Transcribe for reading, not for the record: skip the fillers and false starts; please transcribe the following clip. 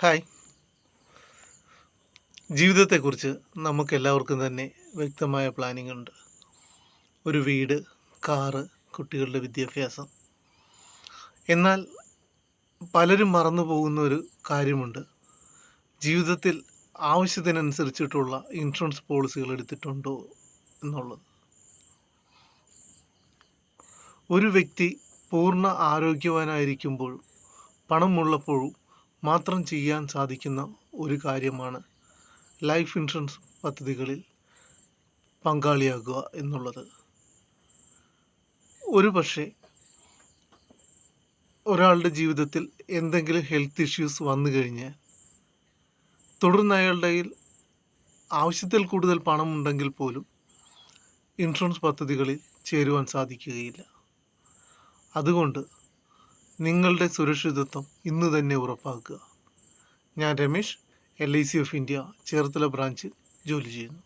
Hi. ജീവിതത്തെക്കുറിച്ച് നമുക്കെല്ലാവർക്കും തന്നെ വ്യക്തമായ പ്ലാനിംഗ് ഉണ്ട്. ഒരു വീട്, കാറ്, കുട്ടികളുടെ വിദ്യാഭ്യാസം. എന്നാൽ പലരും മറന്നു പോകുന്ന ഒരു കാര്യമുണ്ട്. ജീവിതത്തിൽ ആവശ്യത്തിനനുസരിച്ചിട്ടുള്ള ഇൻഷുറൻസ് പോളിസികൾ എടുത്തിട്ടുണ്ടോ എന്നുള്ളത്. ഒരു വ്യക്തി പൂർണ്ണ ആരോഗ്യവാനായിരിക്കുമ്പോഴും പണമുള്ളപ്പോഴും മാത്രം ചെയ്യാൻ സാധിക്കുന്ന ഒരു കാര്യമാണ് ലൈഫ് ഇൻഷുറൻസ് പദ്ധതികളിൽ പങ്കാളിയാകുക എന്നുള്ളത്. ഒരു പക്ഷേ ഒരാളുടെ ജീവിതത്തിൽ എന്തെങ്കിലും ഹെൽത്ത് ഇഷ്യൂസ് വന്നു കഴിഞ്ഞാൽ തുടർന്ന് അയാളുടെ കയ്യിൽ ആവശ്യത്തിൽ കൂടുതൽ പണമുണ്ടെങ്കിൽ പോലും ഇൻഷുറൻസ് പദ്ധതികളിൽ ചേരുവാൻ സാധിക്കുകയില്ല. അതുകൊണ്ട് നിങ്ങളുടെ സുരക്ഷിതത്വം ഇന്ന് തന്നെ ഉറപ്പാക്കുക. ഞാൻ Ramesh, LIC of India Cherthala ബ്രാഞ്ചിൽ ജോലി ചെയ്യുന്നു.